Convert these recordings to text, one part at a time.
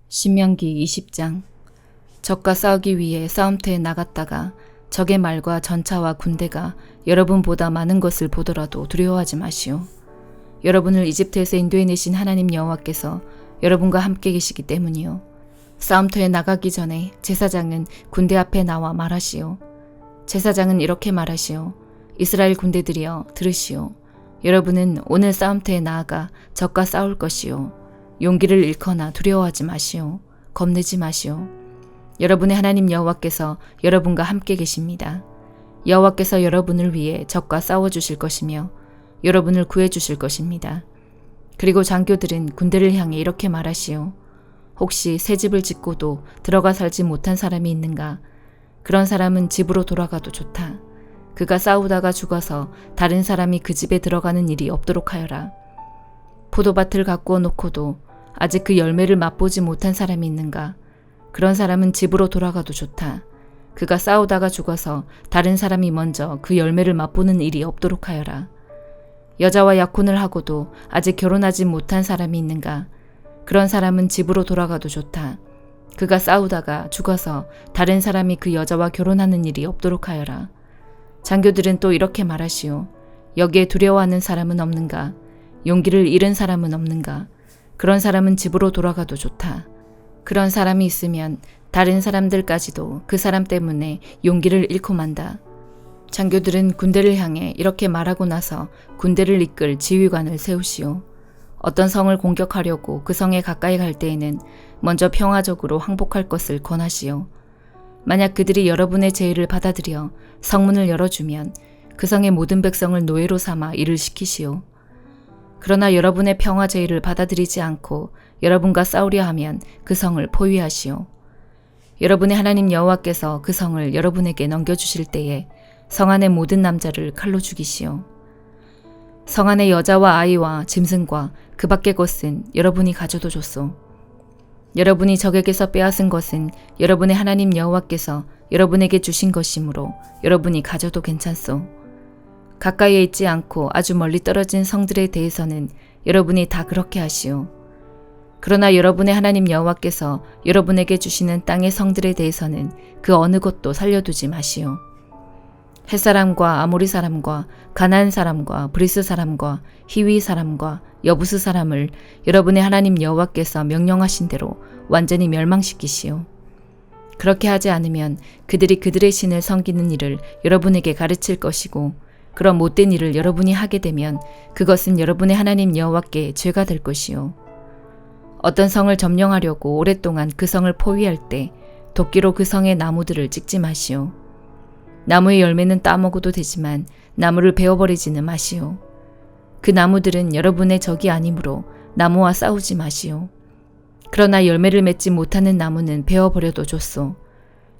신명기 20장. 적과 싸우기 위해 싸움터에 나갔다가 적의 말과 전차와 군대가 여러분보다 많은 것을 보더라도 두려워하지 마시오. 여러분을 이집트에서 인도해내신 하나님 여호와께서 여러분과 함께 계시기 때문이요. 싸움터에 나가기 전에 제사장은 군대 앞에 나와 말하시오. 제사장은 이렇게 말하시오. 이스라엘 군대들이여 들으시오. 여러분은 오늘 싸움터에 나아가 적과 싸울 것이요. 용기를 잃거나 두려워하지 마시오. 겁내지 마시오. 여러분의 하나님 여호와께서 여러분과 함께 계십니다. 여호와께서 여러분을 위해 적과 싸워주실 것이며 여러분을 구해주실 것입니다. 그리고 장교들은 군대를 향해 이렇게 말하시오. 혹시 새 집을 짓고도 들어가 살지 못한 사람이 있는가? 그런 사람은 집으로 돌아가도 좋다. 그가 싸우다가 죽어서 다른 사람이 그 집에 들어가는 일이 없도록 하여라. 포도밭을 가꾸어 놓고도 아직 그 열매를 맛보지 못한 사람이 있는가? 그런 사람은 집으로 돌아가도 좋다. 그가 싸우다가 죽어서 다른 사람이 먼저 그 열매를 맛보는 일이 없도록 하여라. 여자와 약혼을 하고도 아직 결혼하지 못한 사람이 있는가? 그런 사람은 집으로 돌아가도 좋다. 그가 싸우다가 죽어서 다른 사람이 그 여자와 결혼하는 일이 없도록 하여라. 장교들은 또 이렇게 말하시오. 여기에 두려워하는 사람은 없는가? 용기를 잃은 사람은 없는가? 그런 사람은 집으로 돌아가도 좋다. 그런 사람이 있으면 다른 사람들까지도 그 사람 때문에 용기를 잃고 만다. 장교들은 군대를 향해 이렇게 말하고 나서 군대를 이끌 지휘관을 세우시오. 어떤 성을 공격하려고 그 성에 가까이 갈 때에는 먼저 평화적으로 항복할 것을 권하시오. 만약 그들이 여러분의 제의를 받아들여 성문을 열어주면 그 성의 모든 백성을 노예로 삼아 일을 시키시오. 그러나 여러분의 평화 제의를 받아들이지 않고 여러분과 싸우려 하면 그 성을 포위하시오. 여러분의 하나님 여호와께서 그 성을 여러분에게 넘겨주실 때에 성 안의 모든 남자를 칼로 죽이시오. 성 안의 여자와 아이와 짐승과 그 밖의 것은 여러분이 가져도 좋소. 여러분이 적에게서 빼앗은 것은 여러분의 하나님 여호와께서 여러분에게 주신 것이므로 여러분이 가져도 괜찮소. 가까이에 있지 않고 아주 멀리 떨어진 성들에 대해서는 여러분이 다 그렇게 하시오. 그러나 여러분의 하나님 여호와께서 여러분에게 주시는 땅의 성들에 대해서는 그 어느 곳도 살려두지 마시오. 햇사람과 아모리 사람과 가나안 사람과 브리스 사람과 히위 사람과 여부스 사람을 여러분의 하나님 여호와께서 명령하신 대로 완전히 멸망시키시오. 그렇게 하지 않으면 그들이 그들의 신을 섬기는 일을 여러분에게 가르칠 것이고 그런 못된 일을 여러분이 하게 되면 그것은 여러분의 하나님 여호와께 죄가 될 것이요. 어떤 성을 점령하려고 오랫동안 그 성을 포위할 때 도끼로 그 성의 나무들을 찍지 마시오. 나무의 열매는 따먹어도 되지만 나무를 베어버리지는 마시오. 그 나무들은 여러분의 적이 아니므로 나무와 싸우지 마시오. 그러나 열매를 맺지 못하는 나무는 베어버려도 좋소.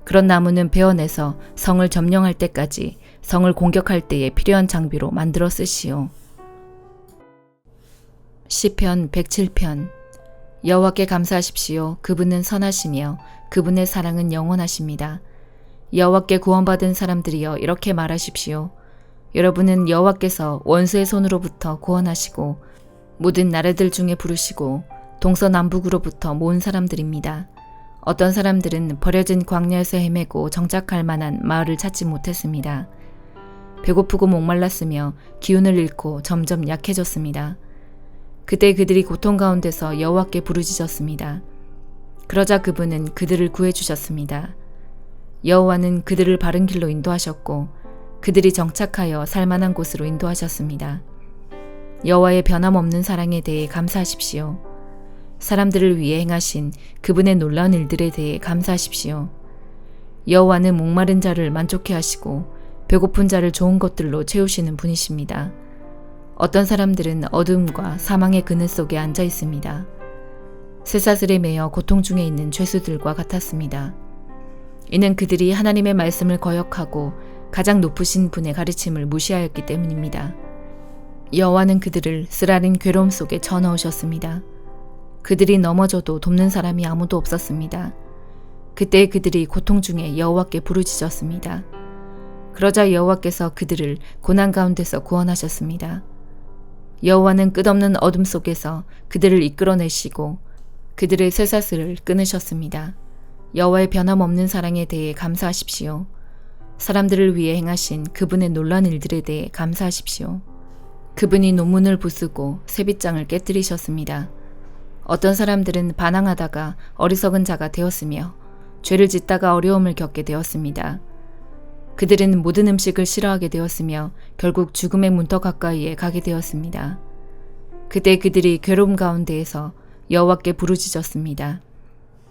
그런 나무는 베어내서 성을 점령할 때까지 성을 공격할 때에 필요한 장비로 만들어 쓰시오. 시편 107편. 여호와께 감사하십시오. 그분은 선하시며 그분의 사랑은 영원하십니다. 여호와께 구원받은 사람들이여 이렇게 말하십시오. 여러분은 여호와께서 원수의 손으로부터 구원하시고 모든 나라들 중에 부르시고 동서남북으로부터 모은 사람들입니다. 어떤 사람들은 버려진 광야에서 헤매고 정착할 만한 마을을 찾지 못했습니다. 배고프고 목말랐으며 기운을 잃고 점점 약해졌습니다. 그때 그들이 고통 가운데서 여호와께 부르짖었습니다. 그러자 그분은 그들을 구해주셨습니다. 여호와는 그들을 바른 길로 인도하셨고 그들이 정착하여 살만한 곳으로 인도하셨습니다. 여호와의 변함없는 사랑에 대해 감사하십시오. 사람들을 위해 행하신 그분의 놀라운 일들에 대해 감사하십시오. 여호와는 목마른 자를 만족해 하시고 배고픈 자를 좋은 것들로 채우시는 분이십니다. 어떤 사람들은 어두움과 사망의 그늘 속에 앉아 있습니다. 쇠사슬에 매여 고통 중에 있는 죄수들과 같았습니다. 이는 그들이 하나님의 말씀을 거역하고 가장 높으신 분의 가르침을 무시하였기 때문입니다. 여호와는 그들을 쓰라린 괴로움 속에 쳐넣으셨습니다. 그들이 넘어져도 돕는 사람이 아무도 없었습니다. 그때 그들이 고통 중에 여호와께 부르짖었습니다. 그러자 여호와께서 그들을 고난 가운데서 구원하셨습니다. 여호와는 끝없는 어둠 속에서 그들을 이끌어내시고 그들의 쇠사슬을 끊으셨습니다. 여호와의 변함없는 사랑에 대해 감사하십시오. 사람들을 위해 행하신 그분의 놀라운 일들에 대해 감사하십시오. 그분이 논문을 부수고 쇠빗장을 깨뜨리셨습니다. 어떤 사람들은 반항하다가 어리석은 자가 되었으며 죄를 짓다가 어려움을 겪게 되었습니다. 그들은 모든 음식을 싫어하게 되었으며 결국 죽음의 문턱 가까이에 가게 되었습니다. 그때 그들이 괴로움 가운데에서 여호와께 부르짖었습니다.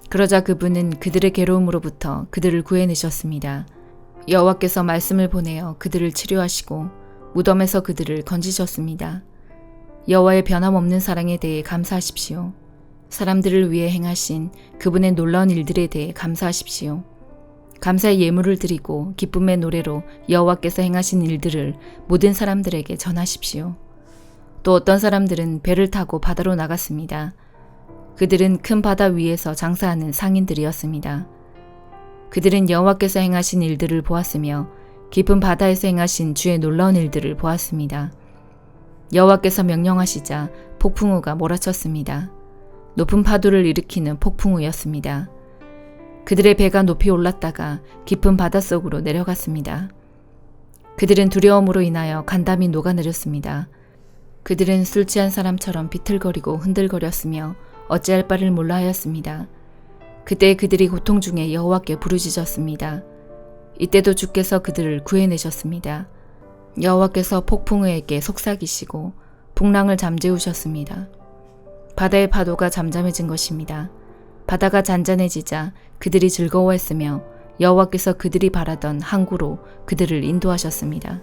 그러자 그분은 그들의 괴로움으로부터 그들을 구해내셨습니다. 여호와께서 말씀을 보내어 그들을 치료하시고 무덤에서 그들을 건지셨습니다. 여호와의 변함없는 사랑에 대해 감사하십시오. 사람들을 위해 행하신 그분의 놀라운 일들에 대해 감사하십시오. 감사의 예물을 드리고 기쁨의 노래로 여호와께서 행하신 일들을 모든 사람들에게 전하십시오. 또 어떤 사람들은 배를 타고 바다로 나갔습니다. 그들은 큰 바다 위에서 장사하는 상인들이었습니다. 그들은 여호와께서 행하신 일들을 보았으며 깊은 바다에서 행하신 주의 놀라운 일들을 보았습니다. 여호와께서 명령하시자 폭풍우가 몰아쳤습니다. 높은 파도를 일으키는 폭풍우였습니다. 그들의 배가 높이 올랐다가 깊은 바닷속으로 내려갔습니다. 그들은 두려움으로 인하여 간담이 녹아내렸습니다. 그들은 술 취한 사람처럼 비틀거리고 흔들거렸으며 어찌할 바를 몰라 하였습니다. 그때 그들이 고통 중에 여호와께 부르짖었습니다. 이때도 주께서 그들을 구해내셨습니다. 여호와께서 폭풍우에게 속삭이시고 풍랑을 잠재우셨습니다. 바다의 파도가 잠잠해진 것입니다. 바다가 잔잔해지자 그들이 즐거워했으며 여호와께서 그들이 바라던 항구로 그들을 인도하셨습니다.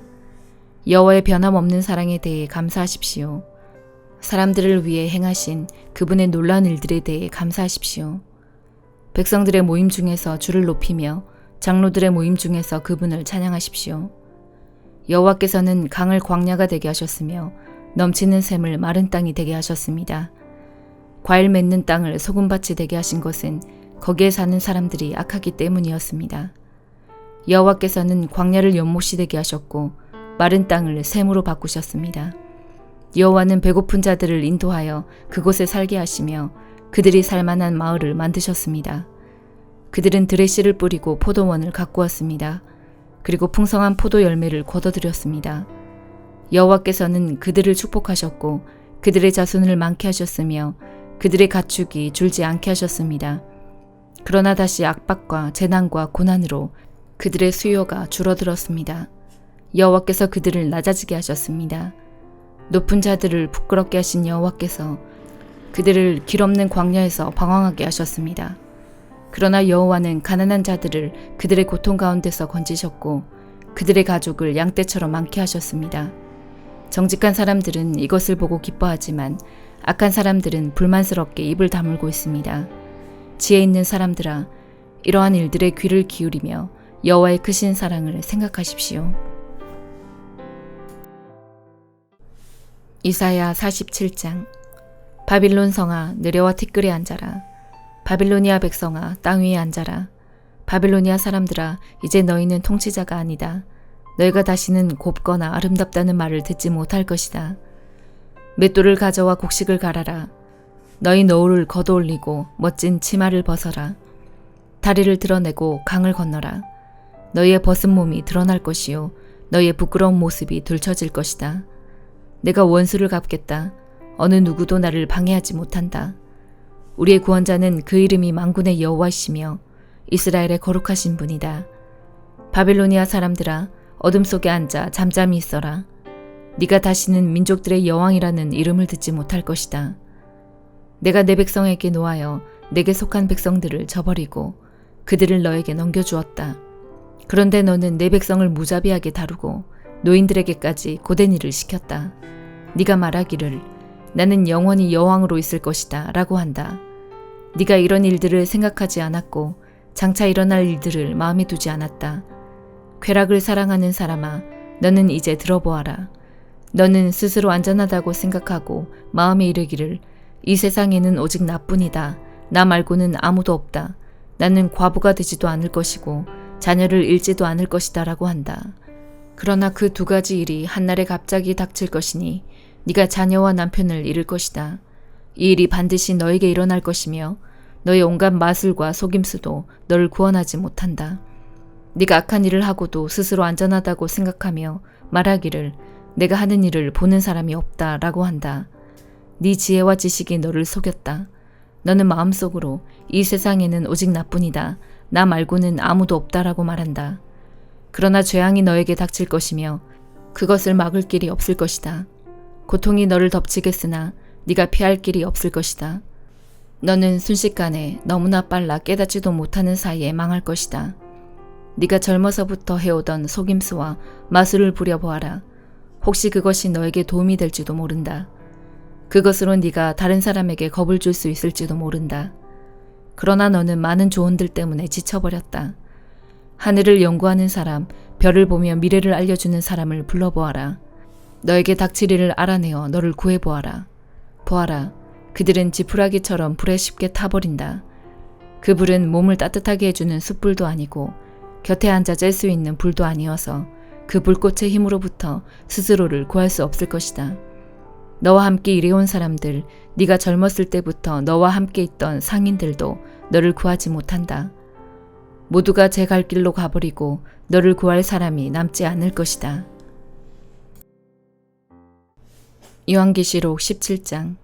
여호와의 변함없는 사랑에 대해 감사하십시오. 사람들을 위해 행하신 그분의 놀라운 일들에 대해 감사하십시오. 백성들의 모임 중에서 주를 높이며 장로들의 모임 중에서 그분을 찬양하십시오. 여호와께서는 강을 광야가 되게 하셨으며 넘치는 샘을 마른 땅이 되게 하셨습니다. 과일 맺는 땅을 소금밭이 되게 하신 것은 거기에 사는 사람들이 악하기 때문이었습니다. 여호와께서는 광야를 연못이 되게 하셨고 마른 땅을 샘으로 바꾸셨습니다. 여호와는 배고픈 자들을 인도하여 그곳에 살게 하시며 그들이 살만한 마을을 만드셨습니다. 그들은 들에 씨를 뿌리고 포도원을 가꾸었습니다. 그리고 풍성한 포도 열매를 거둬들였습니다. 여호와께서는 그들을 축복하셨고 그들의 자손을 많게 하셨으며 그들의 가축이 줄지 않게 하셨습니다. 그러나 다시 압박과 재난과 고난으로 그들의 수요가 줄어들었습니다. 여호와께서 그들을 낮아지게 하셨습니다. 높은 자들을 부끄럽게 하신 여호와께서 그들을 길 없는 광야에서 방황하게 하셨습니다. 그러나 여호와는 가난한 자들을 그들의 고통 가운데서 건지셨고 그들의 가족을 양떼처럼 많게 하셨습니다. 정직한 사람들은 이것을 보고 기뻐하지만 악한 사람들은 불만스럽게 입을 다물고 있습니다. 지혜 있는 사람들아, 이러한 일들의 귀를 기울이며 여호와의 크신 사랑을 생각하십시오. 이사야 47장. 바빌론 성아, 내려와 티끌에 앉아라. 바빌로니아 백성아, 땅 위에 앉아라. 바빌로니아 사람들아, 이제 너희는 통치자가 아니다. 너희가 다시는 곱거나 아름답다는 말을 듣지 못할 것이다. 맷돌을 가져와 곡식을 갈아라. 너희 노울을 걷어올리고 멋진 치마를 벗어라. 다리를 드러내고 강을 건너라. 너희의 벗은 몸이 드러날 것이요 너희의 부끄러운 모습이 들춰질 것이다. 내가 원수를 갚겠다. 어느 누구도 나를 방해하지 못한다. 우리의 구원자는 그 이름이 만군의 여호와이시며 이스라엘의 거룩하신 분이다. 바빌로니아 사람들아, 어둠 속에 앉아 잠잠히 있어라. 네가 다시는 민족들의 여왕이라는 이름을 듣지 못할 것이다. 내가 내 백성에게 노하여 내게 속한 백성들을 저버리고 그들을 너에게 넘겨주었다. 그런데 너는 내 백성을 무자비하게 다루고 노인들에게까지 고된 일을 시켰다. 네가 말하기를 나는 영원히 여왕으로 있을 것이다 라고 한다. 네가 이런 일들을 생각하지 않았고 장차 일어날 일들을 마음에 두지 않았다. 쾌락을 사랑하는 사람아, 너는 이제 들어보아라. 너는 스스로 안전하다고 생각하고 마음에 이르기를 이 세상에는 오직 나뿐이다. 나 말고는 아무도 없다. 나는 과부가 되지도 않을 것이고 자녀를 잃지도 않을 것이다 라고 한다. 그러나 그 두 가지 일이 한날에 갑자기 닥칠 것이니 네가 자녀와 남편을 잃을 것이다. 이 일이 반드시 너에게 일어날 것이며 너의 온갖 마술과 속임수도 너를 구원하지 못한다. 네가 악한 일을 하고도 스스로 안전하다고 생각하며 말하기를 내가 하는 일을 보는 사람이 없다라고 한다. 네 지혜와 지식이 너를 속였다. 너는 마음속으로 이 세상에는 오직 나뿐이다. 나 말고는 아무도 없다라고 말한다. 그러나 재앙이 너에게 닥칠 것이며 그것을 막을 길이 없을 것이다. 고통이 너를 덮치겠으나 네가 피할 길이 없을 것이다. 너는 순식간에 너무나 빨라 깨닫지도 못하는 사이에 망할 것이다. 네가 젊어서부터 해오던 속임수와 마술을 부려보아라. 혹시 그것이 너에게 도움이 될지도 모른다. 그것으로 네가 다른 사람에게 겁을 줄 수 있을지도 모른다. 그러나 너는 많은 조언들 때문에 지쳐버렸다. 하늘을 연구하는 사람, 별을 보며 미래를 알려주는 사람을 불러보아라. 너에게 닥칠 일을 알아내어 너를 구해보아라. 보아라. 그들은 지푸라기처럼 불에 쉽게 타버린다. 그 불은 몸을 따뜻하게 해주는 숯불도 아니고 곁에 앉아 쬐 수 있는 불도 아니어서 그 불꽃의 힘으로부터 스스로를 구할 수 없을 것이다. 너와 함께 일해온 사람들, 네가 젊었을 때부터 너와 함께 있던 상인들도 너를 구하지 못한다. 모두가 제 갈 길로 가버리고 너를 구할 사람이 남지 않을 것이다. 요한계시록 17장.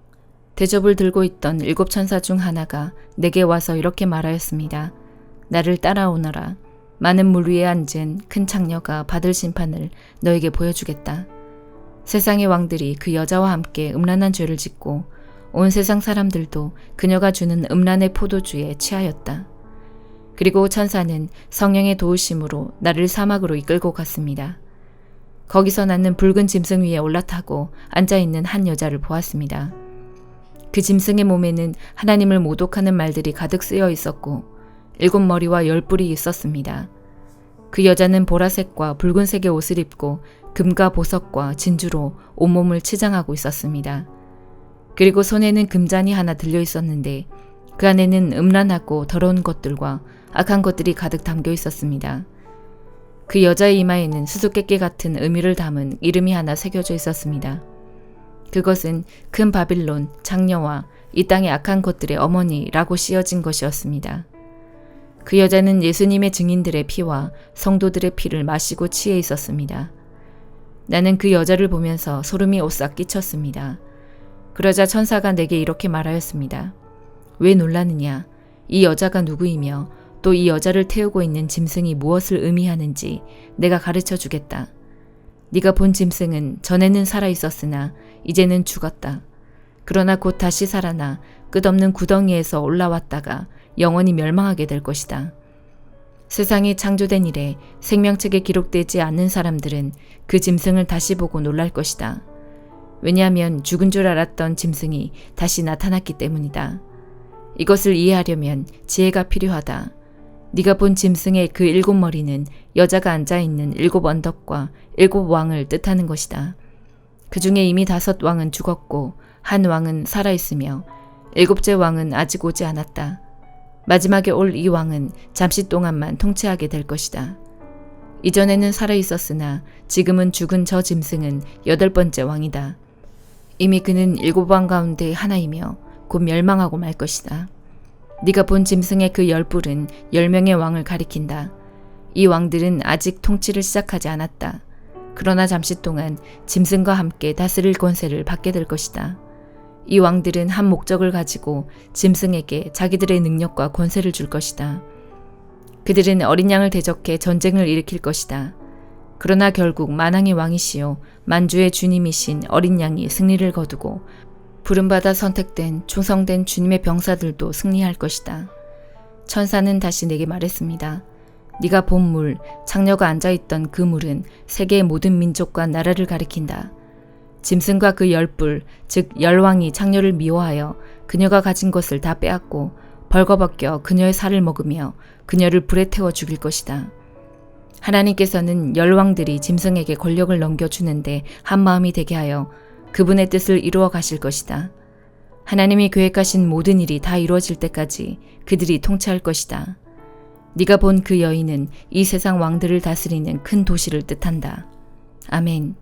대접을 들고 있던 7 천사 중 하나가 내게 와서 이렇게 말하였습니다. 나를 따라오너라. 많은 물 위에 앉은 큰 창녀가 받을 심판을 너에게 보여주겠다. 세상의 왕들이 그 여자와 함께 음란한 죄를 짓고 온 세상 사람들도 그녀가 주는 음란의 포도주에 취하였다. 그리고 천사는 성령의 도우심으로 나를 사막으로 이끌고 갔습니다. 거기서 나는 붉은 짐승 위에 올라타고 앉아있는 한 여자를 보았습니다. 그 짐승의 몸에는 하나님을 모독하는 말들이 가득 쓰여 있었고 7 머리와 10뿔이 있었습니다. 그 여자는 보라색과 붉은색의 옷을 입고 금과 보석과 진주로 온몸을 치장하고 있었습니다. 그리고 손에는 금잔이 하나 들려 있었는데 그 안에는 음란하고 더러운 것들과 악한 것들이 가득 담겨 있었습니다. 그 여자의 이마에는 수수께끼 같은 의미를 담은 이름이 하나 새겨져 있었습니다. 그것은 큰 바빌론, 장녀와 이 땅의 악한 것들의 어머니라고 씌어진 것이었습니다. 그 여자는 예수님의 증인들의 피와 성도들의 피를 마시고 취해 있었습니다. 나는 그 여자를 보면서 소름이 오싹 끼쳤습니다. 그러자 천사가 내게 이렇게 말하였습니다. 왜 놀라느냐? 이 여자가 누구이며 또 이 여자를 태우고 있는 짐승이 무엇을 의미하는지 내가 가르쳐 주겠다. 네가 본 짐승은 전에는 살아 있었으나 이제는 죽었다. 그러나 곧 다시 살아나 끝없는 구덩이에서 올라왔다가 영원히 멸망하게 될 것이다. 세상이 창조된 이래 생명책에 기록되지 않는 사람들은 그 짐승을 다시 보고 놀랄 것이다. 왜냐하면 죽은 줄 알았던 짐승이 다시 나타났기 때문이다. 이것을 이해하려면 지혜가 필요하다. 네가 본 짐승의 그 7 머리는 여자가 앉아있는 7 언덕과 7 왕을 뜻하는 것이다. 그 중에 이미 5 왕은 죽었고 한 왕은 살아있으며 7째 왕은 아직 오지 않았다. 마지막에 올 이 왕은 잠시 동안만 통치하게 될 것이다. 이전에는 살아있었으나 지금은 죽은 저 짐승은 8번째 왕이다. 이미 그는 7 왕 가운데 하나이며 곧 멸망하고 말 것이다. 네가 본 짐승의 그 10뿔은 10명의 왕을 가리킨다. 이 왕들은 아직 통치를 시작하지 않았다. 그러나 잠시 동안 짐승과 함께 다스릴 권세를 받게 될 것이다. 이 왕들은 한 목적을 가지고 짐승에게 자기들의 능력과 권세를 줄 것이다. 그들은 어린 양을 대적해 전쟁을 일으킬 것이다. 그러나 결국 만왕의 왕이시요 만주의 주님이신 어린 양이 승리를 거두고 부름받아 선택된 충성된 주님의 병사들도 승리할 것이다. 천사는 다시 내게 말했습니다. 네가 본 물, 창녀가 앉아있던 그 물은 세계의 모든 민족과 나라를 가리킨다. 짐승과 그 10뿔, 즉 10왕이 창녀를 미워하여 그녀가 가진 것을 다 빼앗고 벌거벗겨 그녀의 살을 먹으며 그녀를 불에 태워 죽일 것이다. 하나님께서는 10왕들이 짐승에게 권력을 넘겨주는데 한마음이 되게 하여 그분의 뜻을 이루어 가실 것이다. 하나님이 계획하신 모든 일이 다 이루어질 때까지 그들이 통치할 것이다. 네가 본 그 여인은 이 세상 왕들을 다스리는 큰 도시를 뜻한다. 아멘.